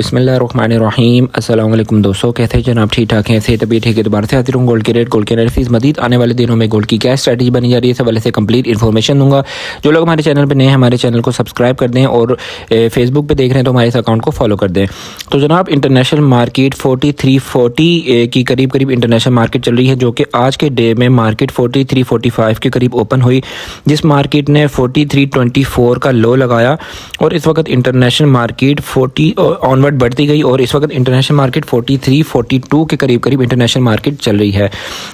बिस्मिल्लाहिर्रहमानिर्रहीम। अस्सलाम वालेकुम दोस्तों, कैसे हैं जनाब? ठीक ठाक हैं? से तबीयत ठीक है? दोबारा से हाजिर हूँ गोल्ड के रेट, गोल्ड के एनालिसिस, मजीद आने वाले दिनों में गोल्ड की क्या स्ट्रैटेजी बनी जा रही है, इस हवाले से कंप्लीट इन्फॉर्मेशन दूंगा। जो लोग हमारे चैनल पर नए हैं, हमारे चैनल को सब्सक्राइब कर दें और फेसबुक पर देख रहे हैं तो हमारे इस अकाउंट को फॉलो कर दें। तो जनाब, इंटरनेशनल मार्केट 4340 की करीब करीब इंटरनेशनल मार्केट चल रही है, जो कि आज के डे में मार्केट 4345 के करीब ओपन हुई, जिस मार्केट ने 4324 का लो लगाया और इस वक्त इंटरनेशनल मार्केट 40 ऑनवर्ड बढ़ती गई और इस वक्त इंटरनेशनल मार्केट 43-42 के करीब करीब इंटरनेशनल मार्केट चल रही है।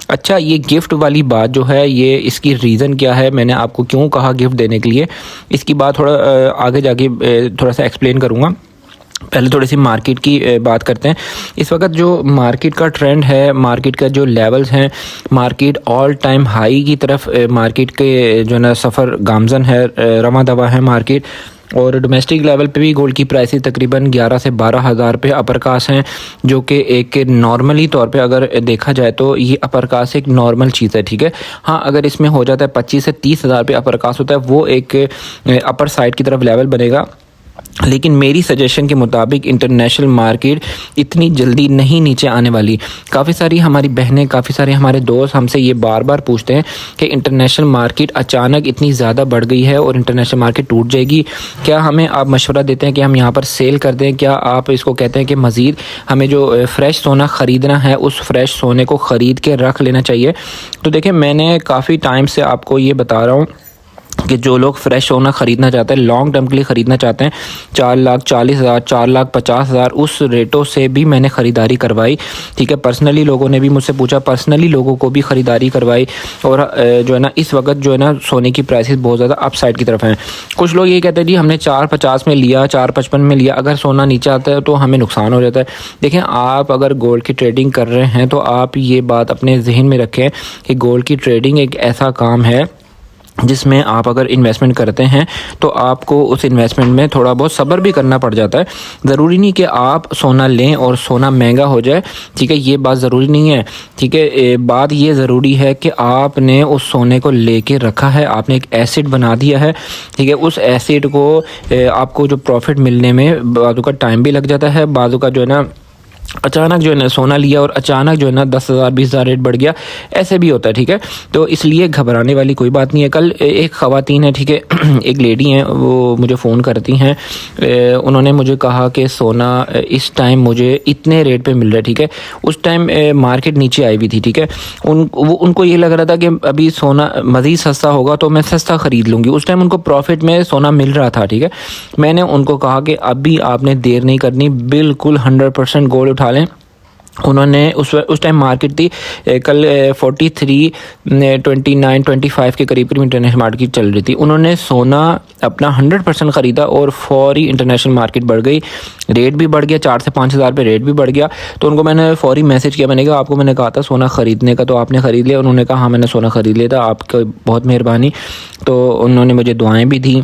अच्छा, ये गिफ्ट वाली बात जो है, ये इसकी रीज़न क्या है, मैंने आपको क्यों कहा गिफ्ट देने के लिए, इसकी बात थोड़ा आगे जाके थोड़ा सा एक्सप्लेन करूँगा। पहले थोड़ी सी मार्केट की बात करते हैं। इस वक्त जो मार्केट का ट्रेंड है, मार्केट का जो लेवल्स हैं, मार्केट ऑल टाइम हाई की तरफ मार्केट के जो ना सफ़र गामजन है, रवा दवा है मार्केट। और डोमेस्टिक लेवल पे भी गोल्ड की प्राइसेस तकरीबन 11 से 12 हज़ार पे अपर कास हैं, जो कि एक नॉर्मली तौर पे अगर देखा जाए तो ये अपर कास एक नॉर्मल चीज़ है, ठीक है। हाँ, अगर इसमें हो जाता है 25 से 30 हज़ार पे अपर कास होता है, वो एक अपर साइड की तरफ लेवल बनेगा। लेकिन मेरी सजेशन के मुताबिक इंटरनेशनल मार्केट इतनी जल्दी नहीं नीचे आने वाली। काफ़ी सारी हमारी बहनें, काफ़ी सारे हमारे दोस्त हमसे ये बार बार पूछते हैं कि इंटरनेशनल मार्केट अचानक इतनी ज़्यादा बढ़ गई है और इंटरनेशनल मार्केट टूट जाएगी, क्या हमें आप मशवरा देते हैं कि हम यहाँ पर सेल कर दें? क्या आप इसको कहते हैं कि मज़ीद हमें जो फ़्रेश सोना ख़रीदना है, उस फ्रेश सोने को ख़रीद के रख लेना चाहिए? तो देखिए, मैंने काफ़ी टाइम से आपको ये बता रहा हूँ कि जो लोग फ्रेश सोना ख़रीदना चाहते हैं, लॉन्ग टर्म के लिए ख़रीदना चाहते हैं, 4,40,000, 4,50,000 उस रेटों से भी मैंने ख़रीदारी करवाई, ठीक है। पर्सनली लोगों ने भी मुझसे पूछा, पर्सनली लोगों को भी ख़रीदारी करवाई। और जो है ना, इस वक्त जो है ना, सोने की प्राइसेस बहुत ज़्यादा अप साइड की तरफ हैं। कुछ लोग ये कहते हैं जी हमने 4,50 में लिया, 4,55 में लिया, अगर सोना नीचे आता है तो हमें नुकसान हो जाता है। देखें, आप अगर गोल्ड की ट्रेडिंग कर रहे हैं तो आप ये बात अपने जहन में रखें कि गोल्ड की ट्रेडिंग एक ऐसा काम है जिसमें आप अगर इन्वेस्टमेंट करते हैं तो आपको उस इन्वेस्टमेंट में थोड़ा बहुत सब्र भी करना पड़ जाता है। ज़रूरी नहीं कि आप सोना लें और सोना महंगा हो जाए, ठीक है, ये बात ज़रूरी नहीं है, ठीक है। बात ये ज़रूरी है कि आपने उस सोने को लेके रखा है, आपने एक एसेट बना दिया है, ठीक है। उस एसेट को आपको जो प्रॉफिट मिलने में बाजू का टाइम भी लग जाता है, बाजू का जो है ना, अचानक जो है ना सोना लिया और अचानक जो है ना 10,000 20,000 रेट बढ़ गया, ऐसे भी होता है, ठीक है। तो इसलिए घबराने वाली कोई बात नहीं है। कल एक ख़वातीन है, ठीक है, एक लेडी हैं, वो मुझे फ़ोन करती हैं, उन्होंने मुझे कहा कि सोना इस टाइम मुझे इतने रेट पे मिल रहा है, ठीक है। उस टाइम मार्केट नीचे आई हुई थी, ठीक है। उनको ये लग रहा था कि अभी सोना मज़ीद सस्ता होगा तो मैं सस्ता ख़रीद लूँगी। उस टाइम उनको प्रॉफिट में सोना मिल रहा था, ठीक है। मैंने उनको कहा कि अभी आपने देर नहीं करनी, बिल्कुल 100% गोल्ड उठा लें। उन्होंने उस टाइम मार्केट थी कल 43, 29, 25 के करीब करीब इंटरनेशनल मार्केट चल रही थी। उन्होंने सोना अपना 100% ख़रीदा और फौरी इंटरनेशनल मार्केट बढ़ गई, रेट भी बढ़ गया, 4 से 5 हज़ार पे रेट भी बढ़ गया। तो उनको मैंने फौरी मैसेज किया, मैंने कहा आपको मैंने कहा था सोना ख़रीदने का, तो आपने ख़रीद लिया? उन्होंने कहा हाँ मैंने सोना ख़रीद लिया था, आपकी बहुत मेहरबानी। तो उन्होंने मुझे दुआएँ भी दी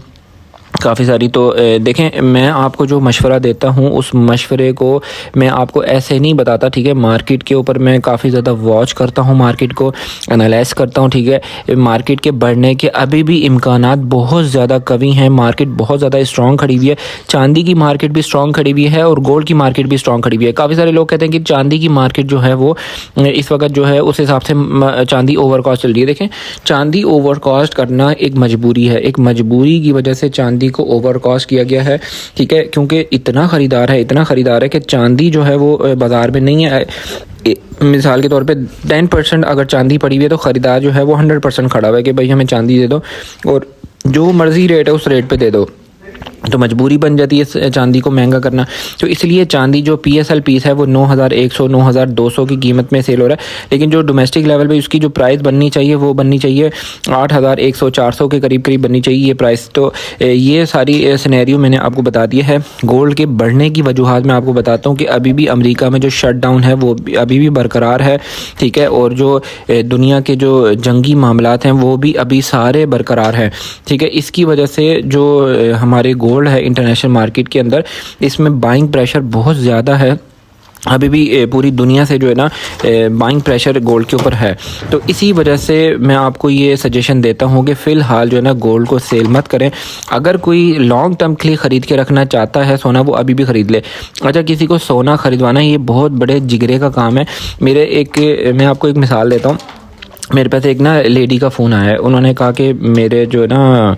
काफ़ी सारी। तो देखें, मैं आपको जो मशवरा देता हूँ उस मशवरे को मैं आपको ऐसे नहीं बताता, ठीक है। मार्केट के ऊपर मैं काफ़ी ज़्यादा वॉच करता हूँ, मार्केट को एनालाइज करता हूँ, ठीक है। मार्केट के बढ़ने के अभी भी इम्कानात बहुत ज़्यादा कवी हैं, मार्केट बहुत ज़्यादा स्ट्रॉन्ग खड़ी हुई है। चांदी की मार्केट भी स्ट्रॉन्ग खड़ी हुई है और गोल्ड की मार्केट भी स्ट्रॉन्ग खड़ी हुई है। काफ़ी सारे लोग कहते हैं कि चांदी की मार्केट जो है वो इस वक्त जो है उस हिसाब से चांदी ओवर कॉस्ट चल रही है। देखें, चांदी ओवर कॉस्ट करना एक मजबूरी है, एक मजबूरी की वजह से चांदी को ओवर कॉस्ट किया गया है, ठीक है, क्योंकि इतना ख़रीदार है कि चांदी जो है वो बाज़ार में नहीं है। मिसाल के तौर पे 10% अगर चांदी पड़ी हुई है तो ख़रीदार जो है वो 100% खड़ा हुआ है कि भाई हमें चांदी दे दो और जो मर्ज़ी रेट है उस रेट पे दे दो। तो मजबूरी बन जाती है चांदी को महंगा करना। तो इसलिए चांदी जो PSL पीस है वो 9,100 9,200 की कीमत में सेल हो रहा है। लेकिन जो डोमेस्टिक लेवल पे उसकी जो प्राइस बननी चाहिए वो बननी चाहिए 8,100 400 के करीब करीब बननी चाहिए ये प्राइस। तो ये सारी सिनेरियो मैंने आपको बता दिया है। गोल्ड के बढ़ने की वजूहात मैं आपको बताता हूँ कि अभी भी अमेरिका में जो शट डाउन है वो अभी भी बरकरार है, ठीक है। और जो दुनिया के जो जंगी मामलात हैं वो भी अभी सारे बरकरार हैं, ठीक है। इसकी वजह से जो हमारे गोल्ड है इंटरनेशनल मार्केट के अंदर, इसमें बाइंग प्रेशर बहुत ज़्यादा है। अभी भी पूरी दुनिया से जो है ना बाइंग प्रेशर गोल्ड के ऊपर है। तो इसी वजह से मैं आपको ये सजेशन देता हूँ कि फ़िलहाल जो है ना गोल्ड को सेल मत करें। अगर कोई लॉन्ग टर्म के लिए ख़रीद के रखना चाहता है सोना, वो अभी भी ख़रीद ले। अच्छा, किसी को सोना ख़रीदवाना ये बहुत बड़े जिगरे का काम है। मैं आपको एक मिसाल देता हूँ। मेरे पास एक ना लेडी का फ़ोन आया है। उन्होंने कहा कि मेरे जो है ना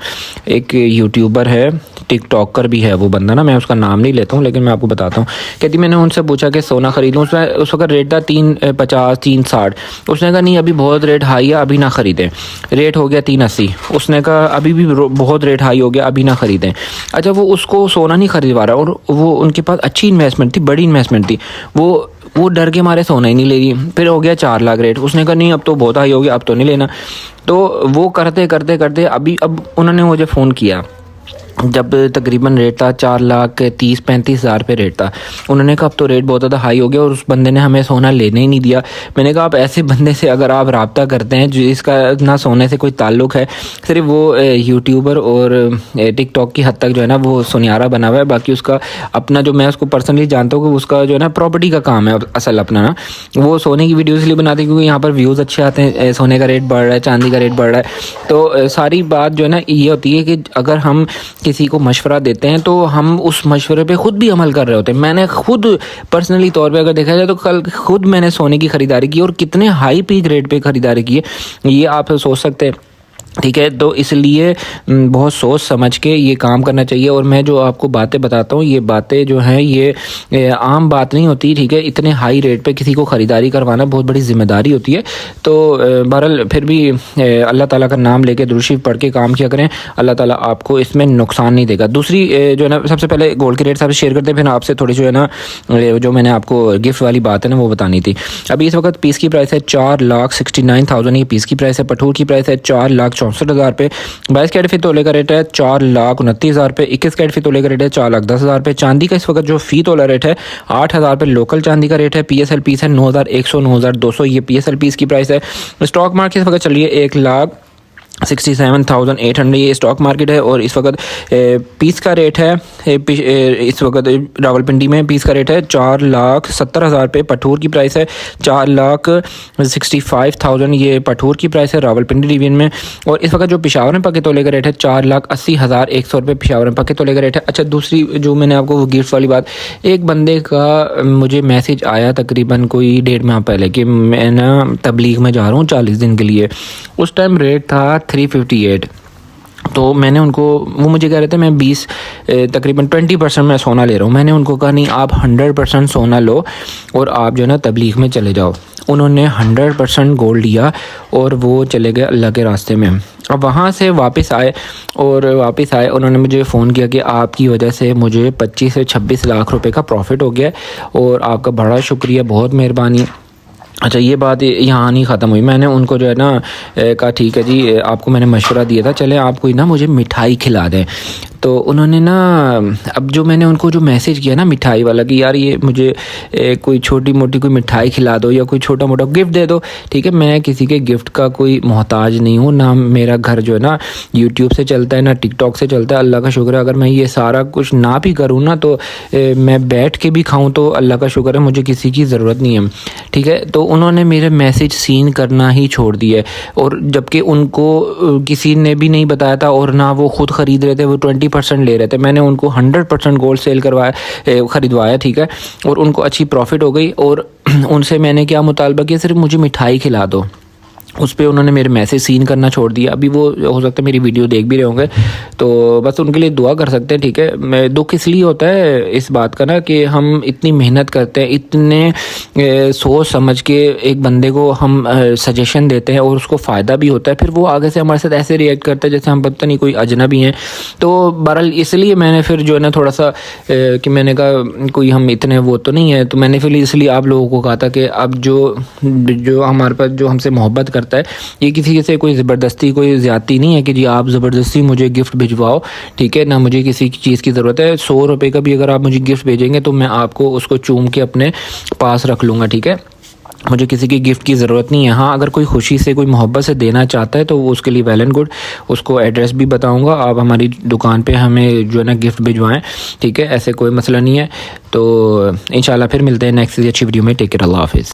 एक यूट्यूबर है, टिकटॉकर भी है वो बंदा ना, मैं उसका नाम नहीं लेता हूँ लेकिन मैं आपको बताता हूँ। कहती मैंने उनसे पूछा कि सोना ख़रीद लूँ। उसमें उस वक्त रेट था 350 360। उसने कहा नहीं अभी बहुत रेट हाई है, अभी ना ख़रीदें। रेट हो गया 380। उसने कहा अभी भी बहुत रेट हाई हो गया, अभी ना ख़रीदें। अच्छा, वो उसको सोना नहीं ख़रीदवा रहा और वो उनके पास अच्छी इन्वेस्टमेंट थी, बड़ी इन्वेस्टमेंट थी। वो डर के मारे सोना ही नहीं ले रही। फिर हो गया 4 लाख रेट। उसने कहा नहीं अब तो बहुत हाई हो गया, अब तो नहीं लेना। तो वो करते करते करते अब उन्होंने मुझे फ़ोन किया जब तकरीबन रेट था 4,30,35,000 पे रेट था। उन्होंने कहा अब तो रेट बहुत ज़्यादा हाई हो गया और उस बंदे ने हमें सोना लेने ही नहीं दिया। मैंने कहा आप ऐसे बंदे से अगर आप रब्ता करते हैं जिसका ना सोने से कोई ताल्लुक़ है, सिर्फ वो यूट्यूबर और टिकटॉक की हद तक जो है ना वो सुनियारा बना हुआ है, बाकी उसका अपना जो मैं उसको पर्सनली जानता हूँ कि उसका जो है ना प्रॉपर्टी का काम है असल अपना ना। वो सोने की वीडियोज़ इसलिए बनाते हैं क्योंकि यहाँ पर व्यूज़ अच्छे आते हैं, सोने का रेट बढ़ रहा है, चांदी का रेट बढ़ रहा है। तो सारी बात जो है ना ये होती है कि अगर हम किसी को मशवरा देते हैं तो हम उस मशवरे पे ख़ुद भी अमल कर रहे होते हैं। मैंने खुद पर्सनली तौर पे अगर देखा जाए तो कल खुद मैंने सोने की ख़रीदारी की और कितने हाई पीक रेट पे ख़रीदारी की है ये आप सोच सकते हैं। ठीक है, तो इसलिए बहुत सोच समझ के ये काम करना चाहिए। और मैं जो आपको बातें बताता हूँ ये बातें जो हैं ये आम बात नहीं होती। ठीक है, इतने हाई रेट पे किसी को ख़रीदारी करवाना बहुत बड़ी ज़िम्मेदारी होती है। तो बहरहाल फिर भी अल्लाह ताला का नाम लेके दुरूद शरीफ पढ़ के काम किया करें, अल्लाह ताला आपको इसमें नुकसान नहीं देगा। दूसरी जो है ना, सबसे पहले गोल्ड के रेट से शेयर करते हैं, फिर आपसे थोड़ी जो है ना जो मैंने आपको गिफ्ट वाली बात है ना वो बतानी थी। अभी इस वक्त पीस की प्राइस है 4,69,000। ये पीस की प्राइस है। पठूर की प्राइस है 4,64,000 पे। 22 कैरेट फी तोले का रेट है 4,29,000 पे। 21 कैरेट फी तोले का रेट है 4,10,000 पे। चांदी का इस वक्त जो फ़ी तोला रेट है 8,000 पे लोकल चांदी का रेट है। PSL पीस है 9,100 9,200, ये PSL पीस की प्राइस है। स्टॉक मार्केट इस वक्त चल रही है 1,67,800, ये स्टॉक मार्केट है। और इस वक्त पीस का रेट है इस वक्त रावलपिंडी में पीस का रेट है 4,70,000 पे। पठूर की प्राइस है 4,65,000, ये पठूर की प्राइस है रावलपिंडी डिवीजन में। और इस वक्त जो पेशावर में पके तोले का रेट है 4,80,100 रुपये पेशावर में पके तोले का रेट है। अच्छा, दूसरी जो मैंने आपको वो गिफ्ट वाली बात, एक बंदे का मुझे मैसेज आया तकरीबन कोई 1.5 माह पहले कि मैं ना तबलीग में जा रहा हूँ 40 दिन के लिए। उस टाइम रेट था 358। तो मैंने उनको, वो मुझे कह रहे थे मैं 20 तकरीबन 20% मैं सोना ले रहा हूँ। मैंने उनको कहा नहीं, आप 100% सोना लो और आप जो है ना तबलीग में चले जाओ। उन्होंने 100% गोल्ड लिया और वो चले गए अल्लाह के रास्ते में। अब वहाँ से वापस आए उन्होंने मुझे फ़ोन किया कि आपकी वजह से मुझे 25 से 26 लाख रुपए का प्रॉफिट हो गया और आपका बड़ा शुक्रिया, बहुत मेहरबानी। अच्छा, ये बात यहाँ नहीं ख़त्म हुई। मैंने उनको जो है ना कहा ठीक है जी, आपको मैंने मशवरा दिया था, चले आप कोई ना मुझे मिठाई खिला दें। तो उन्होंने ना, अब जो मैंने उनको जो मैसेज किया ना मिठाई वाला कि यार ये मुझे कोई छोटी मोटी कोई मिठाई खिला दो या कोई छोटा मोटा गिफ्ट दे दो। ठीक है, मैं किसी के गिफ्ट का कोई मोहताज नहीं हूँ, ना मेरा घर जो है ना यूट्यूब से चलता है ना टिकटॉक से चलता है। अल्लाह का शुक्र है, अगर मैं ये सारा कुछ ना भी करूँ ना तो मैं बैठ के भी खाऊँ तो अल्लाह का शुक्र है, मुझे किसी की ज़रूरत नहीं है। ठीक है, तो उन्होंने मेरे मैसेज सीन करना ही छोड़ दिया। और जबकि उनको किसी ने भी नहीं बताया था और ना वो ख़ुद ख़रीद रहे थे, वो 20% ले रहे थे। मैंने उनको 100% गोल्ड सेल ख़रीदवाया। ठीक है, और उनको अच्छी प्रॉफिट हो गई। और उनसे मैंने क्या मुतालबा किया, सिर्फ मुझे मिठाई खिला दो। उस पर उन्होंने मेरे मैसेज सीन करना छोड़ दिया। अभी वो हो सकता है मेरी वीडियो देख भी रहे होंगे, तो बस उनके लिए दुआ कर सकते हैं। ठीक है, मैं दुख इसलिए होता है इस बात का ना कि हम इतनी मेहनत करते हैं, इतने सोच समझ के एक बंदे को हम सजेशन देते हैं और उसको फ़ायदा भी होता है, फिर वो आगे से हमारे साथ ऐसे रिएक्ट करता है जैसे हम पता नहीं कोई अजनबी हैं। तो बहरहाल इसलिए मैंने फिर जो है ना थोड़ा सा कि मैंने कहा कोई हम इतने वो तो नहीं है, तो मैंने फिर इसलिए आप लोगों को कहा था कि अब जो हमारे पास जो हमसे मोहब्बत करता है, ये किसी से कोई ज़बरदस्ती कोई ज़्यादती नहीं है कि जी आप ज़बरदस्ती मुझे गिफ्ट भिजवाओ। ठीक है ना, मुझे किसी चीज़ की ज़रूरत है, 100 रुपये का भी अगर आप मुझे गिफ्ट भेजेंगे तो मैं आपको उसको चूम के अपने पास रख लूँगा। ठीक है, मुझे किसी की गिफ्ट की ज़रूरत नहीं है। हाँ, अगर कोई खुशी से कोई मोहब्बत से देना चाहता है तो वो उसके लिए वेल एंड गुड। उसको एड्रेस भी बताऊंगा, आप हमारी दुकान पे हमें जो है ना गिफ्ट भिजवाएं, ठीक है, ऐसे कोई मसला नहीं है। तो इंशाल्लाह फिर मिलते हैं नेक्स्ट अच्छी वीडियो में। टेक केयर, अल्लाह हाफिज़।